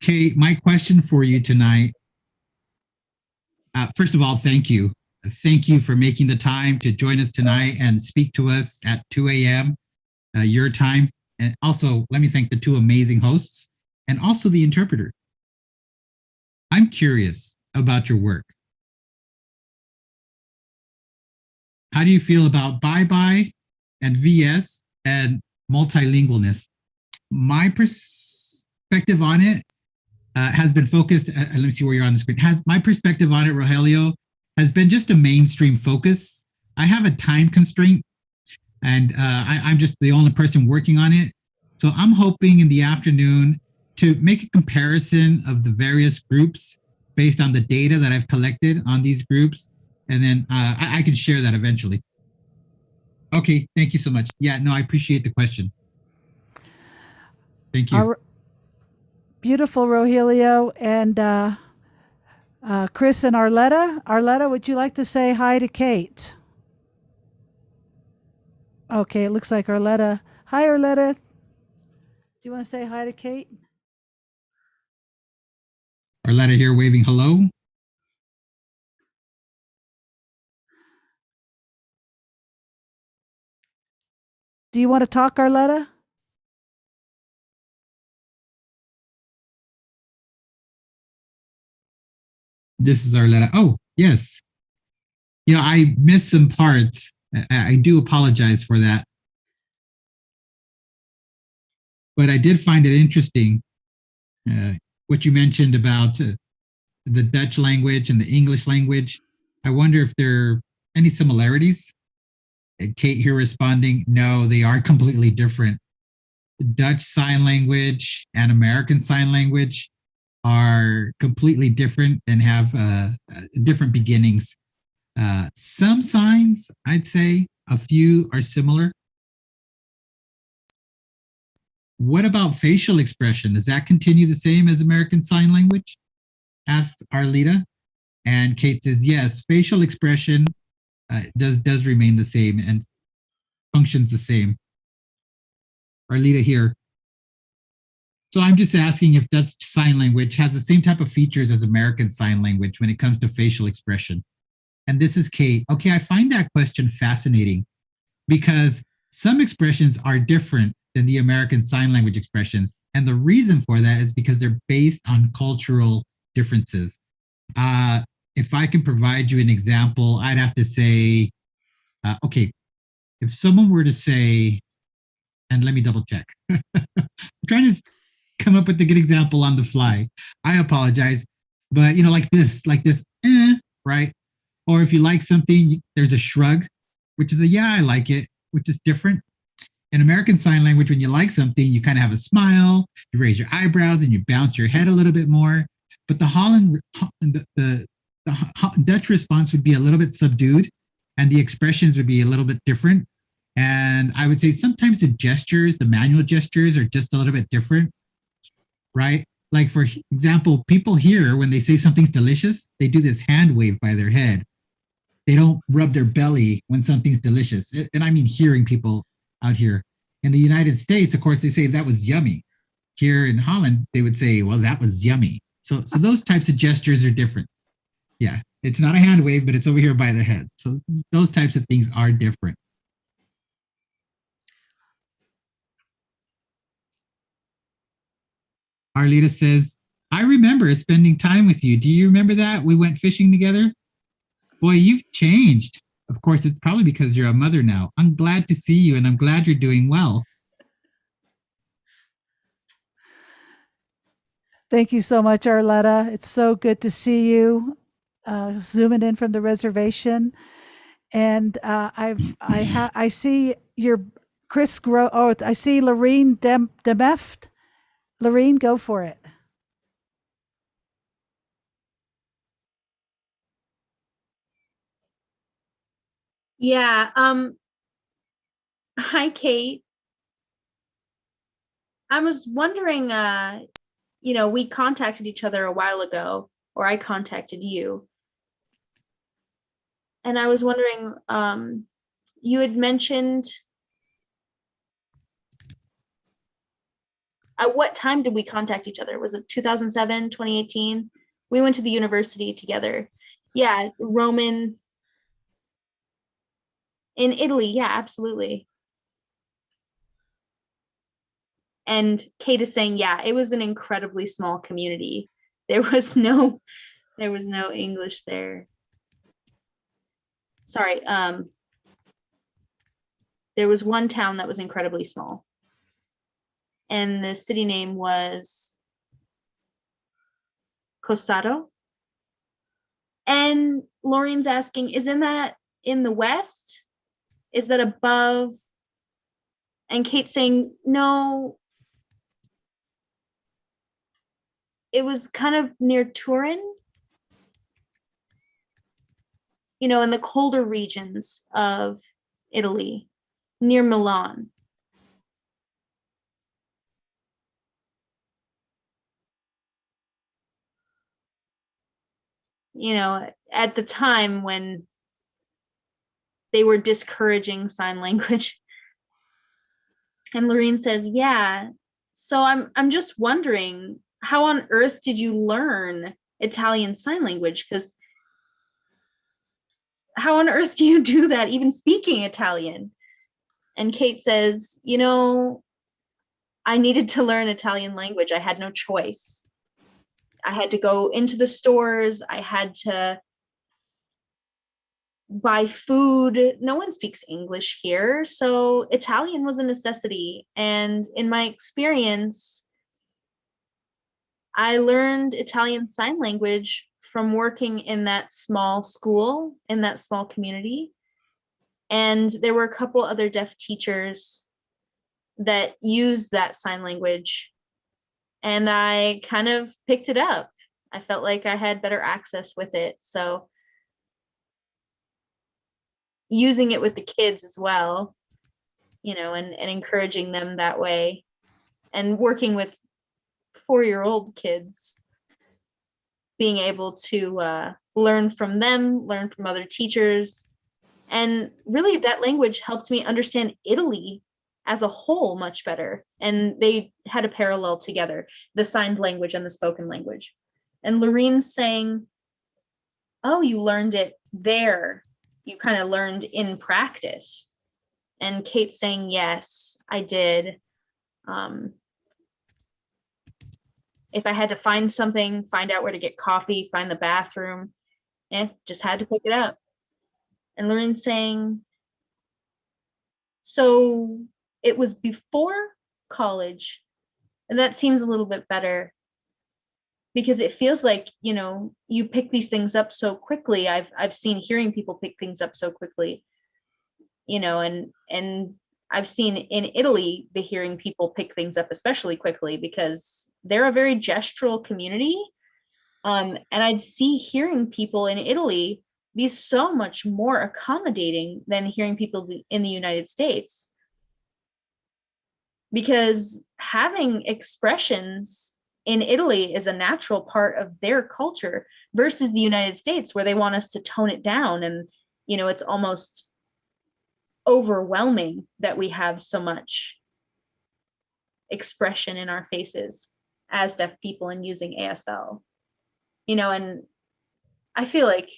Okay, my question for you tonight. First of all, thank you. Thank you for making the time to join us tonight and speak to us at 2 a.m. Your time. And also, let me thank the 2 amazing hosts and also the interpreter. I'm curious about your work. How do you feel about bye-bye and VS and multilingualness? My perspective on it has been focused, let me see where you're on the screen. My perspective on it, Rogelio, has been just a mainstream focus. I have a time constraint. and I'm just the only person working on it. So I'm hoping in the afternoon to make a comparison of the various groups based on the data that I've collected on these groups, and then I can share that eventually. Okay, thank you so much. Yeah, no, I appreciate the question. Thank you. Beautiful, Rogelio. And Chris and Arletta. Arletta, would you like to say hi to Kate? Okay, it looks like Arletta. Hi, Arletta. Do you want to say hi to Kate? Arletta here waving hello. Do you want to talk, Arletta? This is Arletta. Oh, yes. You know, I missed some parts. I do apologize for that. But I did find it interesting what you mentioned about the Dutch language and the English language. I wonder if there are any similarities. And Kate here responding, no, they are completely different. Dutch Sign Language and American Sign Language are completely different and have different beginnings. Some signs, I'd say a few are similar. What about facial expression? Does that continue the same as American Sign Language? Asked Arlita. And Kate says, yes, facial expression does remain the same and functions the same. Arlita here. So I'm just asking if Dutch Sign Language has the same type of features as American Sign Language when it comes to facial expression. And this is Kate. Okay, I find that question fascinating because some expressions are different than the American Sign Language expressions. And the reason for that is because they're based on cultural differences. If I can provide you an example, I'd have to say, okay, if someone were to say, and let me double check. I'm trying to come up with a good example on the fly. I apologize, but you know, like this, right? Or if you like something, there's a shrug, which is a yeah, I like it, which is different. In American Sign Language, when you like something, you kind of have a smile, you raise your eyebrows, and you bounce your head a little bit more. But the Dutch response would be a little bit subdued, and the expressions would be a little bit different. And I would say sometimes the gestures, the manual gestures, are just a little bit different, right? Like, for example, people here, when they say something's delicious, they do this hand wave by their head. They don't rub their belly when something's delicious. And I mean, hearing people out here. In the United States, of course, they say that was yummy. Here in Holland, they would say, well, that was yummy. So those types of gestures are different. Yeah, it's not a hand wave, but it's over here by the head. So those types of things are different. Arlita says, I remember spending time with you. Do you remember that? We went fishing together. Boy, you've changed. Of course, it's probably because you're a mother now. I'm glad to see you, and I'm glad you're doing well. Thank you so much, Arletta. It's so good to see you, zooming in from the reservation. And I see your Chris Grow. Oh, I see Lorene Demeft. Lorene, go for it. Yeah. Hi, Kate. I was wondering, we contacted each other a while ago, or I contacted you. And I was wondering, you had mentioned, at what time did we contact each other? Was it 2007, 2018? We went to the university together. Yeah, Roman in Italy. Yeah, absolutely. And Kate is saying, yeah, it was an incredibly small community. There was no English there. Sorry. There was one town that was incredibly small. And the city name was Cosado. And Lauren's asking, isn't that in the West? Is that above And Kate saying, no, it was kind of near Turin, in the colder regions of Italy, near Milan. At the time when they were discouraging sign language. And Lorene says, yeah, so I'm just wondering, how on earth did you learn Italian Sign Language? Because how on earth do you do that, even speaking Italian? And Kate says, I needed to learn Italian language. I had no choice. I had to go into the stores. I had to buy food. No one speaks English here. So Italian was a necessity. And in my experience, I learned Italian Sign Language from working in that small school, in that small community. And there were a couple other deaf teachers that used that sign language. And I kind of picked it up. I felt like I had better access with it. So using it with the kids as well, and encouraging them that way, and working with 4-year-old kids, being able to learn from them, learn from other teachers. And really that language helped me understand Italy as a whole much better. And they had a parallel together, the signed language and the spoken language. And Lorene's saying, oh, you learned it there. You kind of learned in practice. And Kate's saying, yes, I did. If I had to find something, find out where to get coffee, find the bathroom, just had to pick it up. And Lorene's saying, so it was before college, and that seems a little bit better, because it feels like, you pick these things up so quickly. I've seen hearing people pick things up so quickly, and I've seen in Italy, the hearing people pick things up especially quickly because they're a very gestural community. And I'd see hearing people in Italy be so much more accommodating than hearing people in the United States. Because having expressions in Italy is a natural part of their culture versus the United States, where they want us to tone it down. And, it's almost overwhelming that we have so much expression in our faces as deaf people and using ASL, and I feel like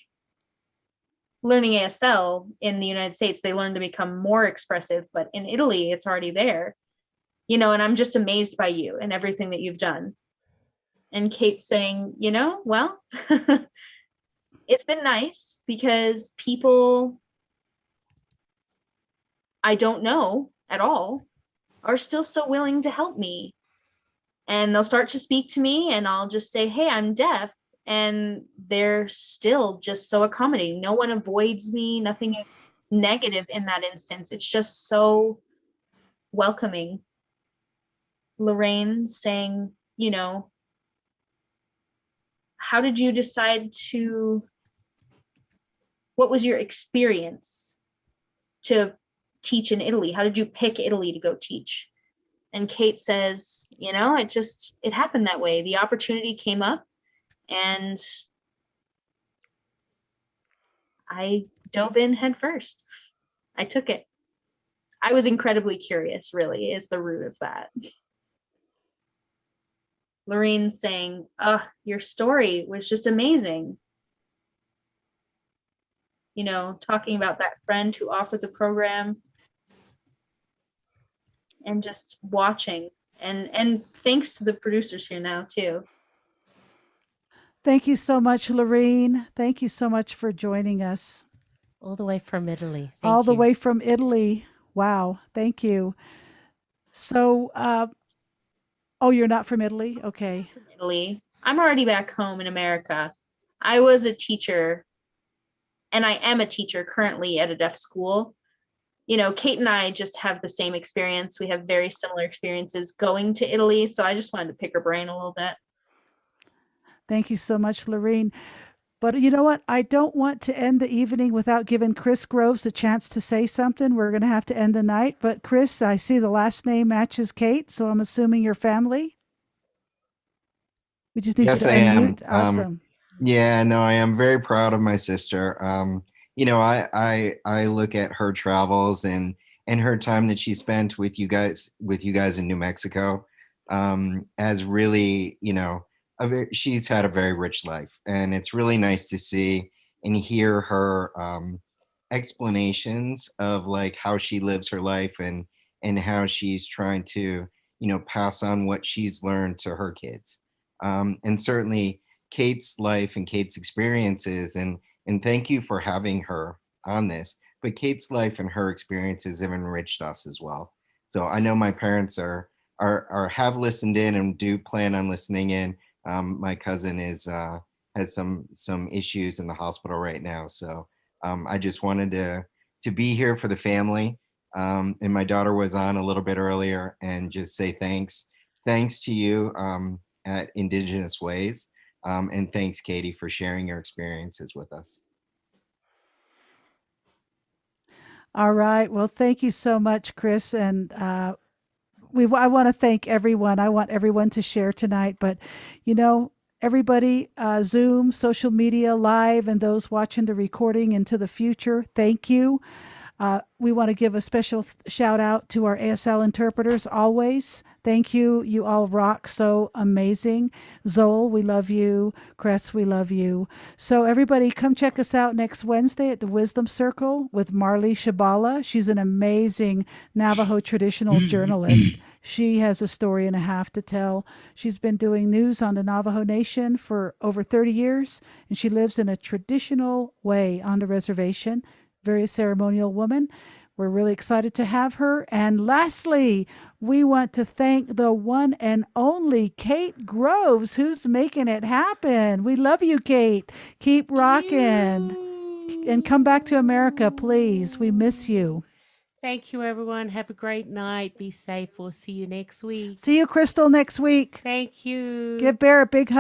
learning ASL in the United States, they learn to become more expressive, but in Italy, it's already there, and I'm just amazed by you and everything that you've done. And Kate's saying, well, it's been nice because people I don't know at all are still so willing to help me. And they'll start to speak to me and I'll just say, hey, I'm deaf. And they're still just so accommodating. No one avoids me. Nothing is negative in that instance. It's just so welcoming. Lorene saying, how did you decide what was your experience to teach in Italy? How did you pick Italy to go teach? And Kate says, it happened that way. The opportunity came up and I dove in head first. I took it. I was incredibly curious, really, is the root of that. Lorene's saying, your story was just amazing. Talking about that friend who offered the program and just watching. And thanks to the producers here now, too. Thank you so much, Lorene. Thank you so much for joining us. All the way from Italy. All the way from Italy. Wow. Thank you. So, you're not from Italy? Okay. From Italy. I'm already back home in America. I was a teacher, and I am a teacher currently at a deaf school, Kate and I just have the same experience. We have very similar experiences going to Italy. So I just wanted to pick her brain a little bit. Thank you so much, Lorene. But you know what? I don't want to end the evening without giving Chris Groves a chance to say something. We're going to have to end the night. But Chris, I see the last name matches Kate, so I'm assuming your family. We just need Yes, you to I am. unmute. Awesome. Yeah, no, I am very proud of my sister. I look at her travels and her time that she spent with you guys in New Mexico, as really, she's had a very rich life, and it's really nice to see and hear her explanations of like how she lives her life and how she's trying to, pass on what she's learned to her kids. And certainly Kate's life and Kate's experiences, and thank you for having her on this. But Kate's life and her experiences have enriched us as well. So I know my parents are have listened in and do plan on listening in. My cousin has some issues in the hospital right now, so I just wanted to be here for the family. And my daughter was on a little bit earlier, and just say thanks to you at Indigenous Ways. And thanks, Katie, for sharing your experiences with us. All right. Well, thank you so much, Chris. And I want to thank everyone. I want everyone to share tonight. But, everybody, Zoom, social media, live, and those watching the recording into the future, thank you. We want to give a special shout out to our Asl interpreters always. Thank you. You all rock so amazing. Zoel, we love you. Cress, we love you. So everybody come check us out next Wednesday at the Wisdom Circle with Marley Shabala. She's an amazing Navajo traditional journalist. She has a story and a half to tell. She's been doing news on the Navajo Nation for over 30 years, and she lives in a traditional way on the reservation. Very ceremonial woman. We're really excited to have her. And lastly, we want to thank the one and only Kate Groves, who's making it happen. We love you, Kate. Keep rocking. And come back to America, please. We miss you. Thank you, everyone. Have a great night. Be safe. We'll see you next week. See you, Crystal, next week. Thank you. Give Bear a big hug.